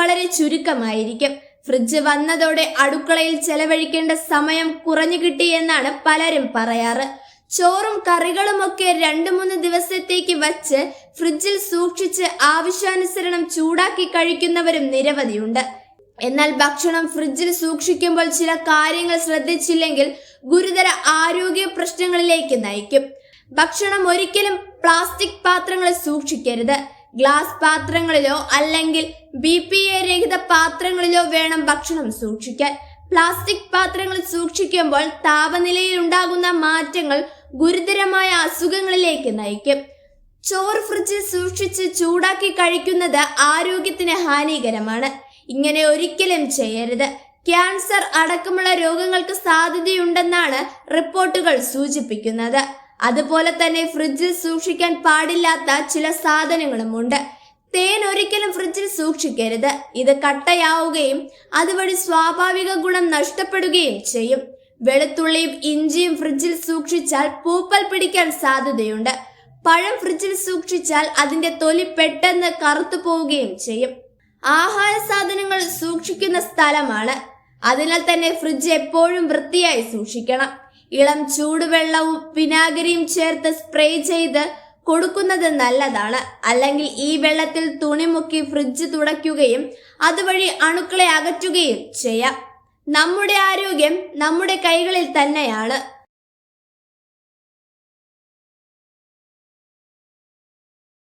വളരെ ചുരുക്കമായിരിക്കും. ഫ്രിഡ്ജ് വന്നതോടെ അടുക്കളയിൽ ചെലവഴിക്കേണ്ട സമയം കുറഞ്ഞു കിട്ടിയെന്നാണ് പലരും പറയാറ്. ചോറും കറികളുമൊക്കെ 2-3 ദിവസത്തേക്ക് വച്ച് ഫ്രിഡ്ജിൽ സൂക്ഷിച്ച് ആവശ്യാനുസരണം ചൂടാക്കി കഴിക്കുന്നവരും നിരവധിയുണ്ട്. എന്നാൽ ഭക്ഷണം ഫ്രിഡ്ജിൽ സൂക്ഷിക്കുമ്പോൾ ചില കാര്യങ്ങൾ ശ്രദ്ധിച്ചില്ലെങ്കിൽ ഗുരുതര ആരോഗ്യ പ്രശ്നങ്ങളിലേക്ക് നയിക്കും. ഭക്ഷണം ഒരിക്കലും പ്ലാസ്റ്റിക് പാത്രങ്ങളിൽ സൂക്ഷിക്കരുത്. ഗ്ലാസ് പാത്രങ്ങളിലോ അല്ലെങ്കിൽ BPA രഹിത പാത്രങ്ങളിലോ വേണം ഭക്ഷണം സൂക്ഷിക്കാൻ. പ്ലാസ്റ്റിക് പാത്രങ്ങളിൽ സൂക്ഷിക്കുമ്പോൾ താപനിലയിൽ ഉണ്ടാകുന്ന മാറ്റങ്ങൾ ഗുരുതരമായ അസുഖങ്ങളിലേക്ക് നയിക്കും. ചോറ് ഫ്രിഡ്ജിൽ സൂക്ഷിച്ച് ചൂടാക്കി കഴിക്കുന്നത് ആരോഗ്യത്തിന് ഹാനികരമാണ്. ഇങ്ങനെ ഒരിക്കലും ചെയ്യരുത്. ക്യാൻസർ അടക്കമുള്ള രോഗങ്ങൾക്ക് സാധ്യതയുണ്ടെന്നാണ് റിപ്പോർട്ടുകൾ സൂചിപ്പിക്കുന്നത്. അതുപോലെ തന്നെ ഫ്രിഡ്ജിൽ സൂക്ഷിക്കാൻ പാടില്ലാത്ത ചില സാധനങ്ങളുമുണ്ട്. തേൻ ഒരിക്കലും ഫ്രിഡ്ജിൽ സൂക്ഷിക്കരുത്. ഇത് കട്ടയാവുകയും അതുവഴി സ്വാഭാവിക ഗുണം നഷ്ടപ്പെടുകയും ചെയ്യും. വെളുത്തുള്ളിയും ഇഞ്ചിയും ഫ്രിഡ്ജിൽ സൂക്ഷിച്ചാൽ പൂപ്പൽ പിടിക്കാൻ സാധ്യതയുണ്ട്. പഴം ഫ്രിഡ്ജിൽ സൂക്ഷിച്ചാൽ അതിന്റെ തൊലി പെട്ടെന്ന് കറുത്തു പോവുകയും ചെയ്യും. ആഹാര സാധനങ്ങൾ സൂക്ഷിക്കുന്ന സ്ഥലമാണ്. അതിനാൽ തന്നെ ഫ്രിഡ്ജ് എപ്പോഴും വൃത്തിയായി സൂക്ഷിക്കണം. ഇളം ചൂടുവെള്ളവും വിനാഗിരിയും ചേർത്ത് സ്പ്രേ ചെയ്ത് കൊടുക്കുന്നത് നല്ലതാണ്. അല്ലെങ്കിൽ ഈ വെള്ളത്തിൽ തുണി മുക്കി ഫ്രിഡ്ജ് തുടയ്ക്കുകയും അതുവഴി അണുക്കളെ അകറ്റുകയും ചെയ്യാം. നമ്മുടെ ആരോഗ്യം നമ്മുടെ കൈകളിൽ തന്നെയാണ്.